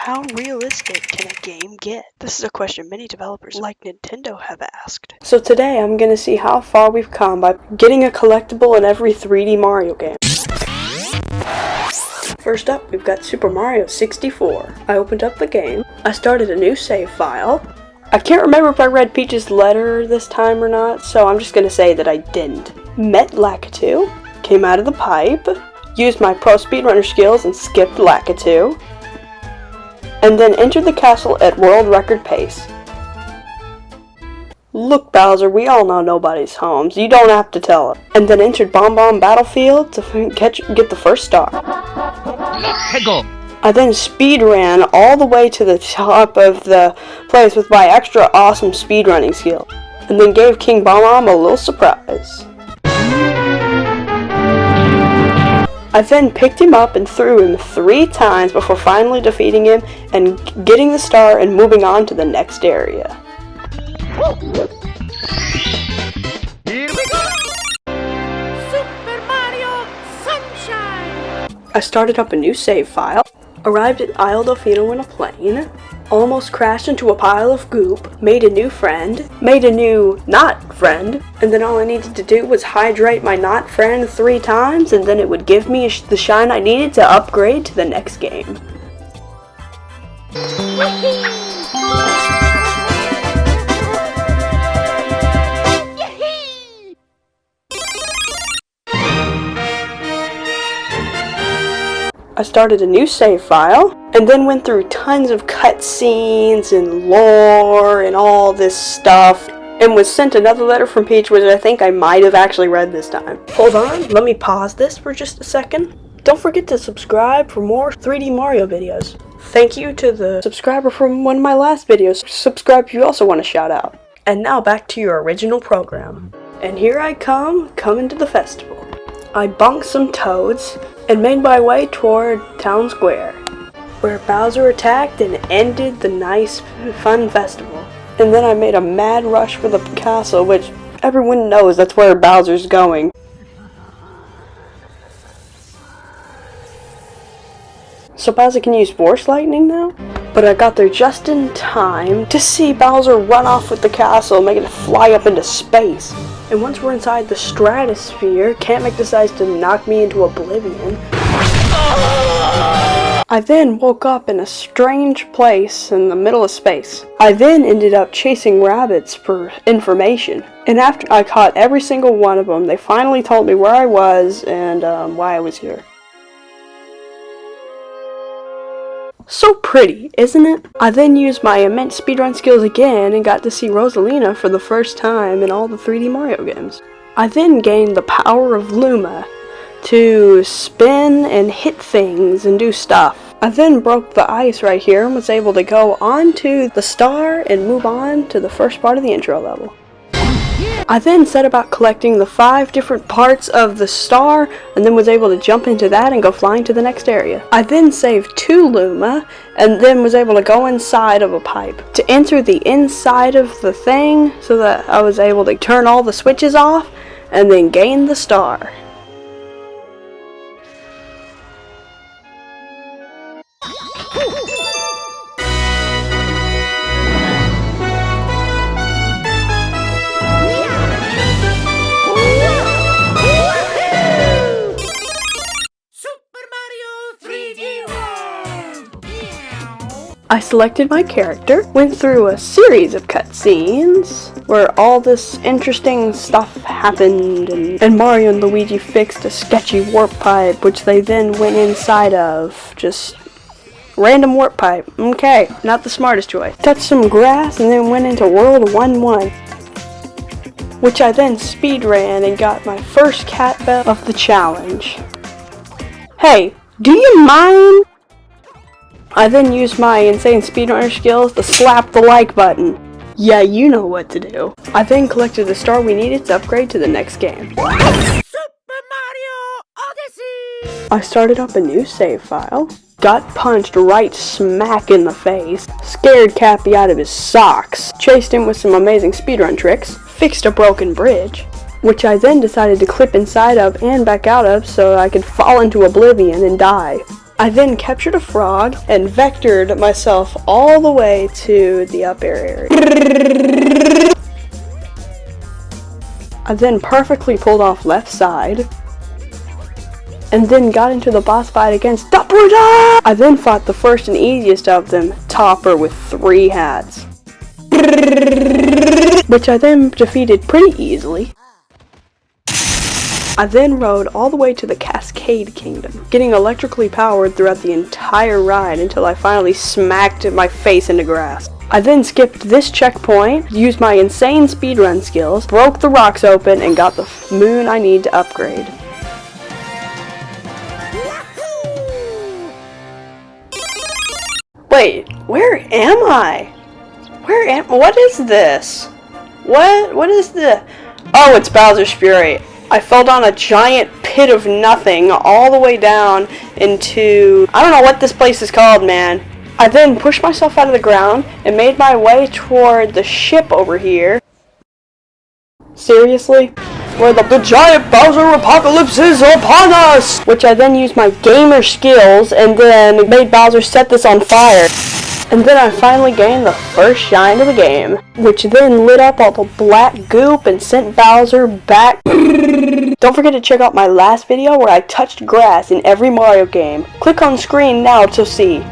How realistic can a game get? This is a question many developers like Nintendo have asked. So today I'm going to see how far we've come by getting a collectible in every 3D Mario game. First up, we've got Super Mario 64. I opened up the game. I started a new save file. I can't remember if I read Peach's letter this time or not, so I'm just going to say that I didn't. Met Lakitu, came out of the pipe, used my pro speedrunner skills and skipped Lakitu, and then entered the castle at world record pace. Look, Bowser, we all know nobody's home, so you don't have to tell it. And then entered Bomb Bomb Battlefield to get the first star. I then speed ran all the way to the top of the place with my extra awesome speedrunning skill, and then gave King Bomb Bomb a little surprise. I then picked him up and threw him 3 times before finally defeating him and getting the star and moving on to the next area. Here we go! Super Mario Sunshine! I started up a new save file, arrived at Isle Delfino in a plane, almost crashed into a pile of goop, made a new friend, made a new not friend, and then all I needed to do was hydrate my not friend 3 times, and then it would give me the shine I needed to upgrade to the next game. I started a new save file, and then went through tons of cutscenes and lore and all this stuff, and was sent another letter from Peach, which I think I might have actually read this time. Hold on, let me pause this for just a second. Don't forget to subscribe for more 3D Mario videos. Thank you to the subscriber from one of my last videos. Subscribe if you also want a shout out. And now back to your original program. And here I coming to the festival. I bonked some toads and made my way toward Town Square, where Bowser attacked and ended the nice, fun festival. And then I made a mad rush for the castle, which everyone knows that's where Bowser's going. So Bowser can use Force Lightning now? But I got there just in time to see Bowser run off with the castle, making it fly up into space. And once we're inside the stratosphere, Kamek decides to knock me into oblivion. I then woke up in a strange place in the middle of space. I then ended up chasing rabbits for information. And after I caught every single one of them, they finally told me where I was and why I was here. So pretty, isn't it? I then used my immense speedrun skills again and got to see Rosalina for the first time in all the 3D Mario games. I then gained the power of Luma to spin and hit things and do stuff. I then broke the ice right here and was able to go onto the star and move on to the first part of the intro level. I then set about collecting the 5 different parts of the star and then was able to jump into that and go flying to the next area. I then saved 2 Luma and then was able to go inside of a pipe to enter the inside of the thing so that I was able to turn all the switches off and then gain the star. I selected my character, went through a series of cutscenes where all this interesting stuff happened, and Mario and Luigi fixed a sketchy warp pipe, which they then went inside of. Just random warp pipe. Okay, not the smartest choice. Touched some grass and then went into World 1-1, which I then speed ran and got my first cat bell of the challenge. Hey, do you mind? I then used my insane speedrunner skills to slap the like button. Yeah, you know what to do. I then collected the star we needed to upgrade to the next game. Super Mario Odyssey! I started up a new save file, got punched right smack in the face, scared Cappy out of his socks, chased him with some amazing speedrun tricks, fixed a broken bridge, which I then decided to clip inside of and back out of so I could fall into oblivion and die. I then captured a frog and vectored myself all the way to the up air area. I then perfectly pulled off left side, and then got into the boss fight against Topper. I then fought the first and easiest of them, Topper with 3 hats, which I then defeated pretty easily. I then rode all the way to the Cascade Kingdom, getting electrically powered throughout the entire ride until I finally smacked my face into grass. I then skipped this checkpoint, used my insane speedrun skills, broke the rocks open, and got the moon I need to upgrade. Wait, where am I? What is this? What is the... Oh, it's Bowser's Fury. I fell down a giant pit of nothing all the way down into... I don't know what this place is called, man. I then pushed myself out of the ground and made my way toward the ship over here. Seriously? Where the giant Bowser apocalypse is upon us! Which I then used my gamer skills and then made Bowser set this on fire. And then I finally gained the first shine of the game, which then lit up all the black goop and sent Bowser back. Don't forget to check out my last video where I touched grass in every Mario game. Click on screen now to see.